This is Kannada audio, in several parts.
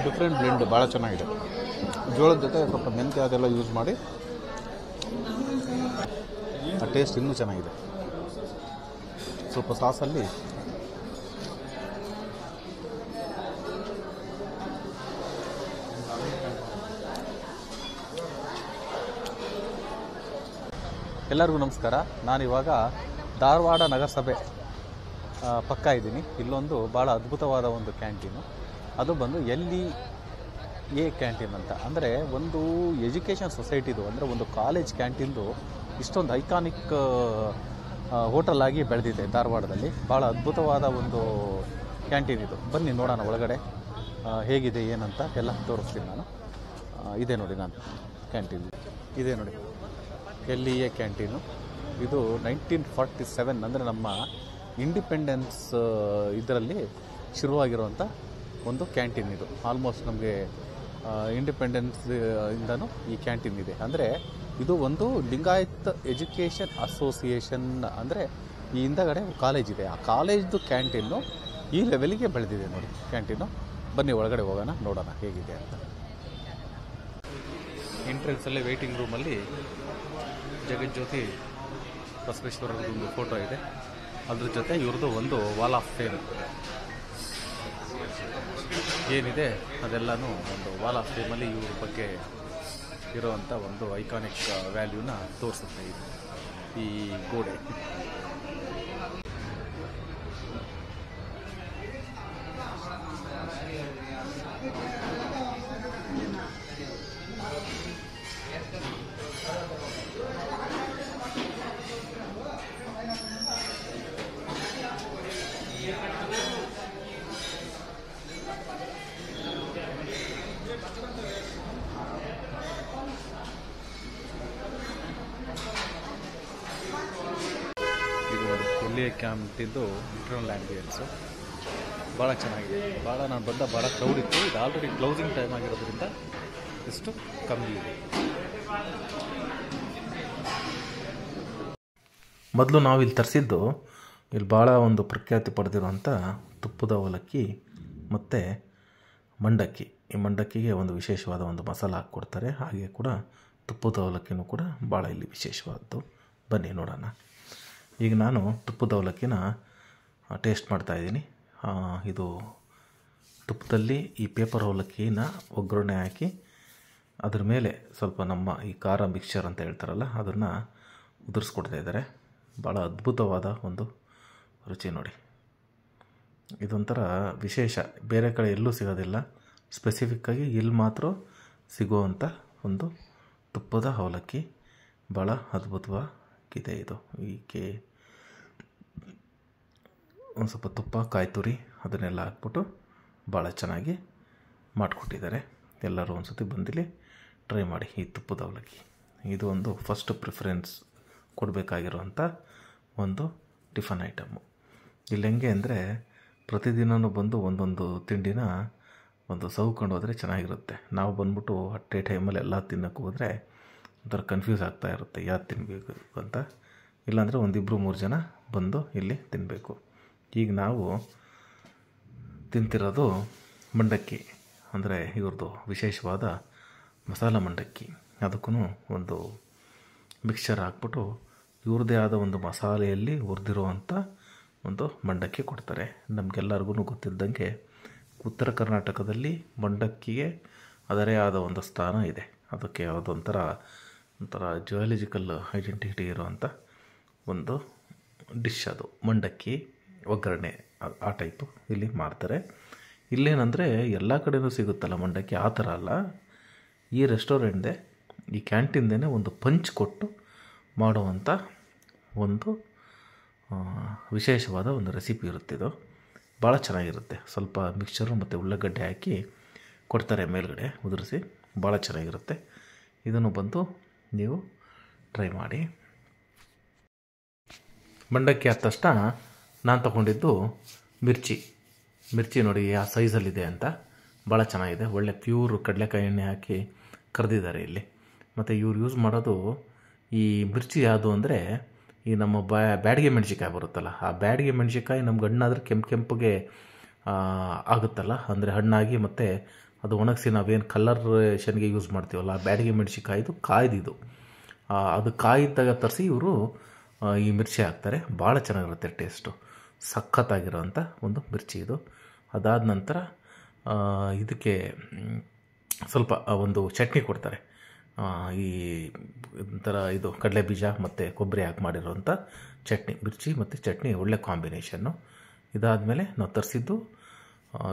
ಡಿಫ್ರೆಂಟ್ ಬ್ಲೆಂಡ್ ಭಾಳ ಚೆನ್ನಾಗಿದೆ. ಜೋಳದ ಜೊತೆ ಸ್ವಲ್ಪ ಮೆಂತ್ಯ ಅದೆಲ್ಲ ಯೂಸ್ ಮಾಡಿ ಆ ಟೇಸ್ಟ್ ಇನ್ನೂ ಚೆನ್ನಾಗಿದೆ. ಸ್ವಲ್ಪ ಸಾಸಲ್ಲಿ ಎಲ್ಲರಿಗೂ ನಮಸ್ಕಾರ. ನಾನಿವಾಗ ಧಾರವಾಡ ನಗರಸಭೆ ಪಕ್ಕ ಇದ್ದೀನಿ. ಇಲ್ಲೊಂದು ಭಾಳ ಅದ್ಭುತವಾದ ಒಂದು ಕ್ಯಾಂಟೀನು, ಅದು ಬಂದು LEA ಕ್ಯಾಂಟೀನ್ ಅಂತ. ಅಂದರೆ ಒಂದು ಎಜುಕೇಷನ್ ಸೊಸೈಟಿದು, ಅಂದರೆ ಒಂದು ಕಾಲೇಜ್ ಕ್ಯಾಂಟೀನ್ದು ಇಷ್ಟೊಂದು ಐಕಾನಿಕ್ ಹೋಟೆಲ್ ಆಗಿ ಬೆಳೆದಿದೆ ಧಾರವಾಡದಲ್ಲಿ. ಭಾಳ ಅದ್ಭುತವಾದ ಒಂದು ಕ್ಯಾಂಟೀನ್ ಇದು. ಬನ್ನಿ ನೋಡೋಣ ಒಳಗಡೆ ಹೇಗಿದೆ ಏನಂತ ಎಲ್ಲ ತೋರಿಸ್ತೀನಿ ನಾನು. ಇದೆ ನೋಡಿ ನಾನು ಕ್ಯಾಂಟೀನ್, ಇದೆ ನೋಡಿ LEA ಕ್ಯಾಂಟೀನು. ಇದು 1947 ಅಂದರೆ ನಮ್ಮ ಇಂಡಿಪೆಂಡೆನ್ಸ್ ಇದರಲ್ಲಿ ಶುರುವಾಗಿರುವಂಥ ಒಂದು ಕ್ಯಾಂಟೀನ್ ಇದು. ಆಲ್ಮೋಸ್ಟ್ ನಮಗೆ ಇಂಡಿಪೆಂಡೆನ್ಸ್ ಇಂದನೂ ಈ ಕ್ಯಾಂಟೀನ್ ಇದೆ. ಅಂದರೆ ಇದು ಒಂದು ಲಿಂಗಾಯತ್ ಎಜುಕೇಷನ್ ಅಸೋಸಿಯೇಷನ್, ಅಂದರೆ ಈ ಹಿಂದಗಡೆ ಕಾಲೇಜ್ ಇದೆ, ಆ ಕಾಲೇಜ್ದು ಕ್ಯಾಂಟೀನು ಈ ಲೆವೆಲಿಗೆ ಬೆಳೆದಿದೆ ನೋಡಿ ಕ್ಯಾಂಟೀನು. ಬನ್ನಿ ಒಳಗಡೆ ಹೋಗೋಣ, ನೋಡೋಣ ಹೇಗಿದೆ ಅಂತ. ಎಂಟ್ರೆನ್ಸಲ್ಲೇ ವೇಟಿಂಗ್ ರೂಮಲ್ಲಿ ಜಗಜ್ಯೋತಿ ಬಸವೇಶ್ವರರದ್ದು ಫೋಟೋ ಇದೆ. ಅದ್ರ ಜೊತೆ ಇವ್ರದ್ದು ಒಂದು ವಾಲ್ ಆಫ್ ಫೇಮ್ ಏನಿದೆ ಅದೆಲ್ಲನೂ ಒಂದು ವಾಲ್ ಆಫ್ ಫೇಮಲ್ಲಿ ಇವ್ರ ಬಗ್ಗೆ ಇರೋವಂಥ ಒಂದು ಐಕಾನಿಕ್ ವ್ಯಾಲ್ಯೂನ ತೋರಿಸುತ್ತೆ ಈ ಗೋಡೆ. LEA ಕ್ಯಾಂಟಿಂದು ಇಂಟರ್ನಲ್ ಆ್ಯಂಬಿಯನ್ಸು ಭಾಳ ಚೆನ್ನಾಗಿದೆ. ನಾನು ಬಂದ ಭಾಳ ಕ್ರೌಡ್ ಇತ್ತು. ಇದು ಆಲ್ರೆಡಿ ಕ್ಲೋಸಿಂಗ್ ಟೈಮ್ ಆಗಿರೋದ್ರಿಂದ ಎಷ್ಟು ಕಮ್ಮಿ ಇದೆ. ಮೊದಲು ನಾವು ಇಲ್ಲಿ ತರಿಸಿದ್ದು, ಇಲ್ಲಿ ಭಾಳ ಒಂದು ಪ್ರಖ್ಯಾತಿ ಪಡೆದಿರುವಂಥ ತುಪ್ಪದ ಅವಲಕ್ಕಿ ಮತ್ತು ಮಂಡಕ್ಕಿ. ಈ ಮಂಡಕ್ಕಿಗೆ ಒಂದು ವಿಶೇಷವಾದ ಒಂದು ಮಸಾಲ ಹಾಕ್ಕೊಡ್ತಾರೆ. ಹಾಗೆ ಕೂಡ ತುಪ್ಪದ ಅವಲಕ್ಕಿನೂ ಕೂಡ ಭಾಳ ಇಲ್ಲಿ ವಿಶೇಷವಾದದ್ದು. ಬನ್ನಿ ನೋಡೋಣ. ಈಗ ನಾನು ತುಪ್ಪದ ಅವಲಕ್ಕಿನ ಟೇಸ್ಟ್ ಮಾಡ್ತಾಯಿದ್ದೀನಿ. ಇದು ತುಪ್ಪದಲ್ಲಿ ಈ ಪೇಪರ್ ಅವಲಕ್ಕಿನ ಒಗ್ಗರಣೆ ಹಾಕಿ ಅದ್ರ ಮೇಲೆ ಸ್ವಲ್ಪ ನಮ್ಮ ಈ ಖಾರ ಮಿಕ್ಸ್ಚರ್ ಅಂತ ಹೇಳ್ತಾರಲ್ಲ ಅದನ್ನು ಉದುರಿಸ್ಕೊಡ್ತಾ ಇದ್ದಾರೆ. ಭಾಳ ಅದ್ಭುತವಾದ ಒಂದು ರುಚಿ ನೋಡಿ. ಇದೊಂಥರ ವಿಶೇಷ, ಬೇರೆ ಕಡೆ ಎಲ್ಲೂ ಸಿಗೋದಿಲ್ಲ. ಸ್ಪೆಸಿಫಿಕ್ಕಾಗಿ ಇಲ್ಲಿ ಮಾತ್ರ ಸಿಗುವಂಥ ಒಂದು ತುಪ್ಪದ ಅವಲಕ್ಕಿ. ಭಾಳ ಅದ್ಭುತವಾಗಿದೆ ಇದು. ಒಂದು ಸ್ವಲ್ಪ ತುಪ್ಪ, ಕಾಯಿ ತುರಿ ಅದನ್ನೆಲ್ಲ ಹಾಕ್ಬಿಟ್ಟು ಭಾಳ ಚೆನ್ನಾಗಿ ಮಾಡಿಕೊಟ್ಟಿದ್ದಾರೆ. ಎಲ್ಲರೂ ಒಂದು ಸತಿ ಬಂದಿಲ್ಲಿ ಟ್ರೈ ಮಾಡಿ ಈ ತುಪ್ಪದ ಅವಲಕ್ಕಿ. ಇದು ಒಂದು ಫಸ್ಟ್ ಪ್ರಿಫರೆನ್ಸ್ ಕೊಡಬೇಕಾಗಿರುವಂಥ ಒಂದು ಟಿಫನ್ ಐಟಮ್ಮು. ಇಲ್ಲಿ ಹೆಂಗೆ ಅಂದರೆ ಪ್ರತಿದಿನವೂ ಬಂದು ಒಂದೊಂದು ತಿಂಡಿನ ಒಂದು ಸೌಕೊಂಡು ಹೋದರೆ ಚೆನ್ನಾಗಿರುತ್ತೆ. ನಾವು ಬಂದ್ಬಿಟ್ಟು ಅಟ್ಟೆ ಟೈಮಲ್ಲಿ ಎಲ್ಲ ತಿನ್ನೋಕ್ಕೆ ಹೋದರೆ ಒಂಥರ ಕನ್ಫ್ಯೂಸ್ ಆಗ್ತಾ ಇರುತ್ತೆ ಯಾವ್ದು ತಿನ್ನಬೇಕು ಅಂತ. ಇಲ್ಲಾಂದರೆ ಒಂದಿಬ್ಬರು 3 ಜನ ಬಂದು ಇಲ್ಲಿ ತಿನ್ನಬೇಕು. ಈಗ ನಾವು ತಿಂತಿರೋದು ಮಂಡಕ್ಕಿ, ಅಂದರೆ ಇವ್ರದ್ದು ವಿಶೇಷವಾದ ಮಸಾಲ ಮಂಡಕ್ಕಿ. ಅದಕ್ಕೂ ಒಂದು ಮಿಕ್ಸ್ಚರ್ ಹಾಕ್ಬಿಟ್ಟು ಇವ್ರದ್ದೇ ಆದ ಒಂದು ಮಸಾಲೆಯಲ್ಲಿ ಹುರಿದಿರುವಂಥ ಒಂದು ಮಂಡಕ್ಕಿ ಕೊಡ್ತಾರೆ. ನಮಗೆಲ್ಲರಿಗೂ ಗೊತ್ತಿದ್ದಂಗೆ ಉತ್ತರ ಕರ್ನಾಟಕದಲ್ಲಿ ಮಂಡಕ್ಕಿಗೆ ಅದರೇ ಆದ ಒಂದು ಸ್ಥಾನ ಇದೆ. ಅದಕ್ಕೆ ಯಾವುದೊಂಥರ ಜಿಯಾಲಜಿಕಲ್ ಐಡೆಂಟಿಟಿ ಇರುವಂಥ ಒಂದು ಡಿಶ್ ಅದು ಮಂಡಕ್ಕಿ ಒಗ್ಗರಣೆ. ಆ ಟೈಪು ಇಲ್ಲಿ ಮಾಡ್ತಾರೆ. ಇಲ್ಲೇನಂದರೆ ಎಲ್ಲ ಕಡೆಯೂ ಸಿಗುತ್ತಲ್ಲ ಮಂಡಕ್ಕಿ, ಆ ಥರ ಅಲ್ಲ. ಈ ರೆಸ್ಟೋರೆಂಟ್ದೇ, ಈ ಕ್ಯಾಂಟೀನ್ದೇ ಒಂದು ಪಂಚ್ ಕೊಟ್ಟು ಮಾಡುವಂಥ ಒಂದು ವಿಶೇಷವಾದ ಒಂದು ರೆಸಿಪಿ ಇರುತ್ತೆ. ಇದು ಭಾಳ ಚೆನ್ನಾಗಿರುತ್ತೆ. ಸ್ವಲ್ಪ ಮಿಕ್ಸ್ಚರು ಮತ್ತು ಉಳ್ಳಾಗಡ್ಡೆ ಹಾಕಿ ಕೊಡ್ತಾರೆ ಮೇಲ್ಗಡೆ ಉದುರಿಸಿ. ಭಾಳ ಚೆನ್ನಾಗಿರುತ್ತೆ. ಇದನ್ನು ಬಂದು ನೀವು ಟ್ರೈ ಮಾಡಿ. ಮಂಡಕ್ಕಿ ಆದ ತಕ್ಷಣ ನಾನು ತೊಗೊಂಡಿದ್ದು ಮಿರ್ಚಿ ನೋಡಿ ಯಾವ ಸೈಜಲ್ಲಿದೆ ಅಂತ. ಭಾಳ ಚೆನ್ನಾಗಿದೆ. ಒಳ್ಳೆ ಪ್ಯೂರ್ ಕಡಲೆಕಾಯಿ ಎಣ್ಣೆ ಹಾಕಿ ಕರೆದಿದ್ದಾರೆ ಇಲ್ಲಿ. ಮತ್ತು ಇವ್ರು ಯೂಸ್ ಮಾಡೋದು ಈ ಮಿರ್ಚಿ ಯಾವುದು ಅಂದರೆ ಈ ನಮ್ಮ ಬ್ಯಾಡಿಗೆ ಮೆಣಸಿಕಾಯಿ ಬರುತ್ತಲ್ಲ, ಆ ಬ್ಯಾಡಿಗೆ ಮೆಣಸಿಕಾಯಿ ನಮ್ಗೆ ಹಣ್ಣಾದರೆ ಕೆಂಪಿಗೆ ಆಗುತ್ತಲ್ಲ, ಅಂದರೆ ಹಣ್ಣಾಗಿ ಮತ್ತು ಅದು ಒಣಗಿಸಿ ನಾವೇನು ಕಲರೇಷನ್ಗೆ ಯೂಸ್ ಮಾಡ್ತೀವಲ್ಲ, ಆ ಬ್ಯಾಡಿಗೆ ಮೆಣಸಿಕಾಯಿದು ಕಾಯ್ದಿದು ಅದು ಕಾಯಿದ್ದಾಗ ತರಿಸಿ ಇವರು ಈ ಮಿರ್ಚಿ ಹಾಕ್ತಾರೆ. ಭಾಳ ಚೆನ್ನಾಗಿರುತ್ತೆ ಟೇಸ್ಟು, ಸಖತ್ತಾಗಿರೋಂಥ ಒಂದು ಮಿರ್ಚಿ ಇದು. ಅದಾದ ನಂತರ ಇದಕ್ಕೆ ಸ್ವಲ್ಪ ಒಂದು ಚಟ್ನಿ ಕೊಡ್ತಾರೆ, ಈ ಒಂಥರ ಇದು ಕಡಲೆ ಬೀಜ ಮತ್ತು ಕೊಬ್ಬರಿ ಹಾಕಿ ಮಾಡಿರೋಂಥ ಚಟ್ನಿ. ಮಿರ್ಚಿ ಮತ್ತು ಚಟ್ನಿ ಒಳ್ಳೆ ಕಾಂಬಿನೇಷನ್ನು. ಇದಾದಮೇಲೆ ನಾವು ತರಿಸಿದ್ದು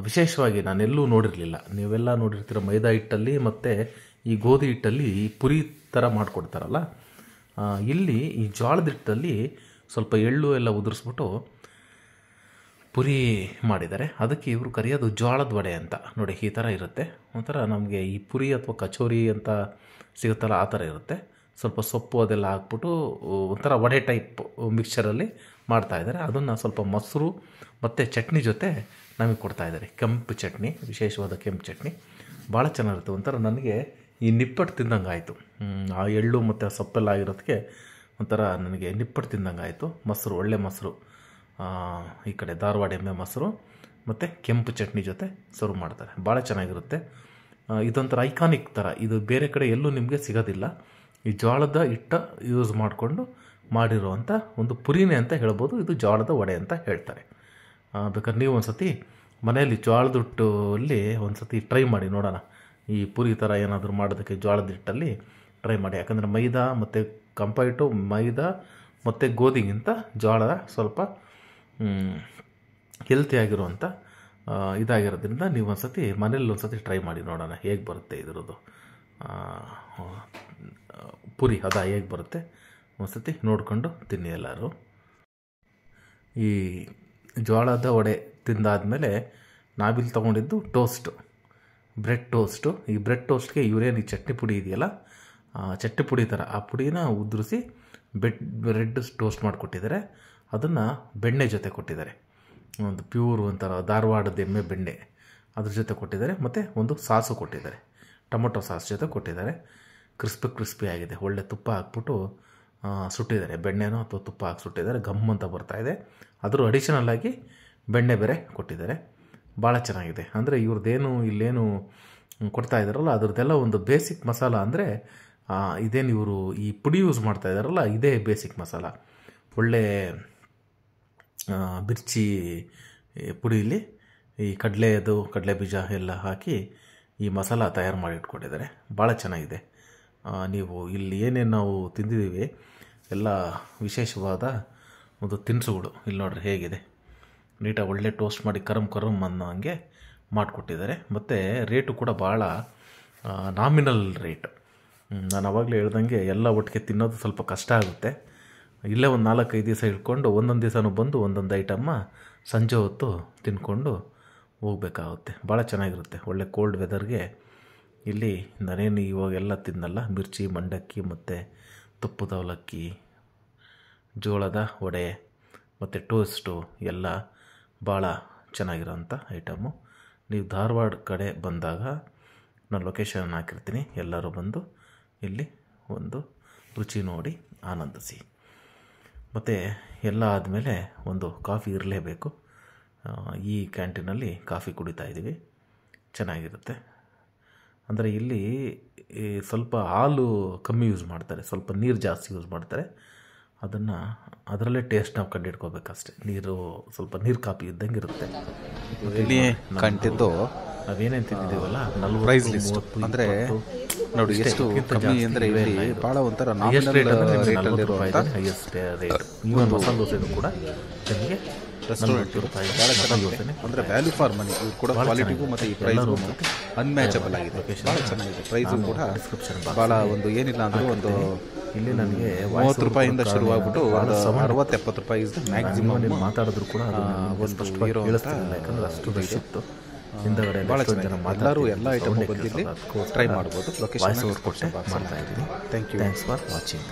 ವಿಶೇಷವಾಗಿ ನಾನೆಲ್ಲೂ ನೋಡಿರಲಿಲ್ಲ, ನೀವೆಲ್ಲ ನೋಡಿರ್ತೀರ ಮೈದಾ ಹಿಟ್ಟಲ್ಲಿ ಮತ್ತು ಈ ಗೋಧಿ ಹಿಟ್ಟಲ್ಲಿ ಈ ಪುರಿ ಥರ ಮಾಡಿಕೊಡ್ತಾರಲ್ಲ, ಇಲ್ಲಿ ಈ ಜೋಳದ ಹಿಟ್ಟಲ್ಲಿ ಸ್ವಲ್ಪ ಎಳ್ಳು ಎಲ್ಲ ಉದುರಿಸ್ಬಿಟ್ಟು ಪುರಿ ಮಾಡಿದ್ದಾರೆ. ಅದಕ್ಕೆ ಇವರು ಕರೆಯೋದು ಜೋಳದ ವಡೆ ಅಂತ. ನೋಡಿ ಈ ಥರ ಇರುತ್ತೆ, ಒಂಥರ ನಮಗೆ ಈ ಪುರಿ ಅಥವಾ ಕಚೋರಿ ಅಂತ ಸಿಗುತ್ತಲ್ಲ ಆ ಥರ ಇರುತ್ತೆ. ಸ್ವಲ್ಪ ಸೊಪ್ಪು ಅದೆಲ್ಲ ಹಾಕ್ಬಿಟ್ಟು ಒಂಥರ ವಡೆ ಟೈಪ್ ಮಿಕ್ಸ್ಚರಲ್ಲಿ ಮಾಡ್ತಾಯಿದ್ದಾರೆ. ಅದನ್ನು ಸ್ವಲ್ಪ ಮೊಸರು ಮತ್ತು ಚಟ್ನಿ ಜೊತೆ ನಮಗೆ ಕೊಡ್ತಾಯಿದ್ದಾರೆ. ಕೆಂಪು ಚಟ್ನಿ, ವಿಶೇಷವಾದ ಕೆಂಪು ಚಟ್ನಿ ಭಾಳ ಚೆನ್ನಾಗಿರುತ್ತೆ. ಒಂಥರ ನನಗೆ ಈ ನಿಪ್ಪಟ್ಟು ತಿಂದಂಗೆ ಆಯಿತು. ಆ ಎಳ್ಳು ಮತ್ತು ಸೊಪ್ಪೆಲ್ಲ ಆಗಿರೋದಕ್ಕೆ ಒಂಥರ ನನಗೆ ನಿಪ್ಪಟ್ಟು ತಿಂದಂಗೆ ಆಯಿತು. ಮೊಸರು, ಒಳ್ಳೆ ಮೊಸರು, ಈ ಕಡೆ ಧಾರವಾಡ ಎಮ್ಮೆ ಮೊಸರು ಮತ್ತು ಕೆಂಪು ಚಟ್ನಿ ಜೊತೆ ಸರ್ವ್ ಮಾಡ್ತಾರೆ. ಭಾಳ ಚೆನ್ನಾಗಿರುತ್ತೆ. ಇದೊಂಥರ ಐಕಾನಿಕ್ ಥರ, ಇದು ಬೇರೆ ಕಡೆ ಎಲ್ಲೂ ನಿಮಗೆ ಸಿಗೋದಿಲ್ಲ. ಈ ಜೋಳದ ಹಿಟ್ಟು ಯೂಸ್ ಮಾಡಿಕೊಂಡು ಮಾಡಿರುವಂಥ ಒಂದು ಪುರಿನೇ ಅಂತ ಹೇಳ್ಬೋದು. ಇದು ಜೋಳದ ವಡೆ ಅಂತ ಹೇಳ್ತಾರೆ. ಬೇಕಾದ್ರೆ ನೀವು ಒಂದು ಸತಿ ಮನೆಯಲ್ಲಿ ಜೋಳದ ಹಿಟ್ಟಲ್ಲಿ ಒಂದು ಸತಿ ಟ್ರೈ ಮಾಡಿ ನೋಡೋಣ. ಈ ಪುರಿ ಥರ ಏನಾದರೂ ಮಾಡೋದಕ್ಕೆ ಜೋಳದ ಹಿಟ್ಟಲ್ಲಿ ಟ್ರೈ ಮಾಡಿ. ಯಾಕಂದರೆ ಮೈದಾ ಮತ್ತು ಕಂಪೇರ್ ಟು ಮೈದಾ ಮತ್ತು ಗೋಧಿಗಿಂತ ಜೋಳ ಸ್ವಲ್ಪ ಹೆಲ್ತಿಯಾಗಿರುವಂಥ ಇದಾಗಿರೋದ್ರಿಂದ ನೀವು ಒಂದು ಸತಿ ಮನೇಲಿ ಒಂದು ಸತಿ ಟ್ರೈ ಮಾಡಿ ನೋಡೋಣ ಹೇಗೆ ಬರುತ್ತೆ ಇದರದ್ದು ಪುರಿ ಹೇಗೆ ಬರುತ್ತೆ ಒಂದು ಸತಿ ನೋಡಿಕೊಂಡು ತಿನ್ನಿ ಎಲ್ಲರೂ. ಈ ಜೋಳದ ವಡೆ ತಿಂದಾದಮೇಲೆ ನಾವಿಲ್ಲಿ ತೊಗೊಂಡಿದ್ದು ಟೋಸ್ಟು, ಬ್ರೆಡ್ ಟೋಸ್ಟು. ಈ ಬ್ರೆಡ್ ಟೋಸ್ಟ್ಗೆ ಇವರೇನು ಈ ಚಟ್ನಿ ಪುಡಿ ಇದೆಯಲ್ಲ, ಚಟ್ನಿ ಪುಡಿ ಥರ ಆ ಪುಡಿನ ಉದುರಿಸಿ ಬ್ರೆಡ್ ಟೋಸ್ಟ್ ಮಾಡಿಕೊಟ್ಟಿದ್ದಾರೆ. ಅದನ್ನು ಬೆಣ್ಣೆ ಜೊತೆ ಕೊಟ್ಟಿದ್ದಾರೆ, ಒಂದು ಪ್ಯೂರ್ ಒಂಥರ ಧಾರವಾಡದ ಎಮ್ಮೆ ಬೆಣ್ಣೆ ಅದ್ರ ಜೊತೆ ಕೊಟ್ಟಿದ್ದಾರೆ. ಮತ್ತು ಒಂದು ಸಾಸು ಕೊಟ್ಟಿದ್ದಾರೆ, ಟೊಮೊಟೊ ಸಾಸ್ ಜೊತೆ ಕೊಟ್ಟಿದ್ದಾರೆ. ಕ್ರಿಸ್ಪಿ ಆಗಿದೆ. ಒಳ್ಳೆ ತುಪ್ಪ ಹಾಕ್ಬಿಟ್ಟು ಸುಟ್ಟಿದ್ದಾರೆ, ಬೆಣ್ಣೆನೋ ಅಥವಾ ತುಪ್ಪ ಹಾಕಿ ಸುಟ್ಟಿದ್ದಾರೆ. ಗಮ್ ಅಂತ ಬರ್ತಾಯಿದೆ. ಅದ್ರ ಅಡಿಷನಲ್ಲಾಗಿ ಬೆಣ್ಣೆ ಬೇರೆ ಕೊಟ್ಟಿದ್ದಾರೆ. ಭಾಳ ಚೆನ್ನಾಗಿದೆ. ಅಂದರೆ ಇವ್ರದ್ದೇನು ಇಲ್ಲೇನು ಕೊಡ್ತಾ ಇದ್ದಾರಲ್ಲ ಅದ್ರದ್ದೆಲ್ಲ ಒಂದು ಬೇಸಿಕ್ ಮಸಾಲ. ಅಂದರೆ ಇದೇನು ಇವರು ಈ ಪುಡಿ ಯೂಸ್ ಮಾಡ್ತಾ ಇದ್ದಾರಲ್ಲ ಇದೇ ಬೇಸಿಕ್ ಮಸಾಲ. ಒಳ್ಳೆ ಮಿರ್ಚಿ ಪುಡಿಯಲ್ಲಿ ಈ ಕಡಲೆ ಬೀಜ ಎಲ್ಲ ಹಾಕಿ ಈ ಮಸಾಲ ತಯಾರು ಮಾಡಿ ಇಟ್ಕೊಂಡಿದ್ದಾರೆ. ಭಾಳ ಚೆನ್ನಾಗಿದೆ. ನೀವು ಇಲ್ಲಿ ಏನೇನು ನಾವು ತಿಂದಿದ್ದೀವಿ ಎಲ್ಲ ವಿಶೇಷವಾದ ಒಂದು ತಿನಿಸುಗಳು. ಇಲ್ಲಿ ನೋಡ್ರಿ ಹೇಗಿದೆ, ನೀಟಾಗಿ ಒಳ್ಳೆ ಟೋಸ್ಟ್ ಮಾಡಿ ಕರಮ್ ಅನ್ನೋ ಹಂಗೆ ಮಾಡಿಕೊಟ್ಟಿದ್ದಾರೆ. ಮತ್ತು ರೇಟು ಕೂಡ ಭಾಳ ನಾಮಿನಲ್ ರೇಟ್. ನಾನು ಆವಾಗಲೇ ಹೇಳ್ದಂಗೆ ಎಲ್ಲ ಒಟ್ಟಿಗೆ ತಿನ್ನೋದು ಸ್ವಲ್ಪ ಕಷ್ಟ ಆಗುತ್ತೆ. ಇಲ್ಲೇ ಒಂದು 4-5 ದಿವಸ ಇಟ್ಕೊಂಡು ಒಂದೊಂದು ದಿವಸನೂ ಬಂದು ಒಂದೊಂದು ಐಟಮ್ಮ ಸಂಜೆ ಹೊತ್ತು ತಿನ್ಕೊಂಡು ಹೋಗ್ಬೇಕಾಗುತ್ತೆ. ಭಾಳ ಚೆನ್ನಾಗಿರುತ್ತೆ. ಒಳ್ಳೆ ಕೋಲ್ಡ್ ವೆದರ್ಗೆ ಇಲ್ಲಿ ನಾನೇನು ಇವಾಗೆಲ್ಲ ತಿನ್ನಲ್ಲ, ಮಿರ್ಚಿ, ಮಂಡಕ್ಕಿ ಮತ್ತು ತುಪ್ಪದ ಅವಲಕ್ಕಿ, ಜೋಳದ ವಡೆ ಮತ್ತು ಟೋಸ್ಟು ಎಲ್ಲ ಭಾಳ ಚೆನ್ನಾಗಿರೋಂಥ ಐಟಮು. ನೀವು ಧಾರವಾಡ ಕಡೆ ಬಂದಾಗ ನಾನು ಲೊಕೇಶನ್ ಹಾಕಿರ್ತೀನಿ, ಎಲ್ಲರೂ ಬಂದು ಇಲ್ಲಿ ಒಂದು ರುಚಿ ನೋಡಿ ಆನಂದಿಸಿ. ಮತ್ತು ಎಲ್ಲ ಆದಮೇಲೆ ಒಂದು ಕಾಫಿ ಇರಲೇಬೇಕು. ಈ ಕ್ಯಾಂಟೀನಲ್ಲಿ ಕಾಫಿ ಕುಡಿತಾ ಇದ್ದೀವಿ, ಚೆನ್ನಾಗಿರುತ್ತೆ. ಅಂದರೆ ಇಲ್ಲಿ ಸ್ವಲ್ಪ ಹಾಲು ಕಮ್ಮಿ ಯೂಸ್ ಮಾಡ್ತಾರೆ, ಸ್ವಲ್ಪ ನೀರು ಜಾಸ್ತಿ ಯೂಸ್ ಮಾಡ್ತಾರೆ. ಅದರಲ್ಲೇ ಟೇಸ್ಟ್ ನಾವು ಕಂಡಿಡ್ಕೋಬೇಕಷ್ಟೆ. ಸ್ವಲ್ಪ ನೀರು ಕಾಫಿ ಇದ್ದಂಗೆ ಇರುತ್ತೆ. ಇಲ್ಲಿ ಕಂಟಿದ್ದು ನಾವೇನೇನು ತಿಂದಿದ್ದೀವಲ್ಲ ಪ್ರೈಸ್ ಲಿಸ್ಟ್ ಅಂದರೆ ನೋಡಿ ಎಷ್ಟು ಕಮ್ಮಿ ಅಂದರೆ ಇಲ್ಲಿ ಭಾಳ ಒಂಥರ ಹೈಯೆಸ್ಟ್ ರೇಟ್ ಈವನ್ ಮಸಾಲೆ ದೋಸೆನೂ ಕೂಡ ನಿಮಗೆ ರೆಸ್ಟೋರೆಂಟ್ ಭಾಳ ಚೆನ್ನಾಗಿದೆ. ಅಂದರೆ ವ್ಯಾಲ್ಯೂ ಫಾರ್ ಮನಿ ಕೂಡ ಕ್ವಾಲಿಟಿಗೂ ಮತ್ತು ಈ ಪ್ರೈಸ್ಗೂ ಅನ್ಮ್ಯಾಚಬಲ್ ಆಗಿದೆ. ಭಾಳ ಚೆನ್ನಾಗಿದೆ. ಪ್ರೈಸು ಕೂಡ ಭಾಳ ಒಂದು ಏನಿಲ್ಲ ಅಂದರೂ ಒಂದು ಇಲ್ಲಿ ನನಗೆ 30 ರೂಪಾಯಿಂದ ಶುರುವಾಗ್ಬಿಟ್ಟು ಒಂದು 60-70 ರೂಪಾಯಿ ಮ್ಯಾಕ್ಸಿಮಮ್ ಮಾತಾಡಿದ್ರು ಕೂಡ ಒಂದು ಹೀರೋ ಯಾಕಂದರೆ ಅಷ್ಟು ರಶ್ ಇತ್ತು. ಹಿಂದಗಡೆ ಭಾಳ ಚೆನ್ನಾಗಿ ಎಲ್ಲರೂ ಎಲ್ಲ ಐಟಮ್ ಬಂದಿಲ್ಲಿ ಟ್ರೈ ಮಾಡ್ಬೋದು. ಲೊಕೇಶನ್ ಕೊಟ್ಟೆ ಮಾಡ್ತಾ ಇದ್ದೀನಿ. Thank you. Thanks for watching.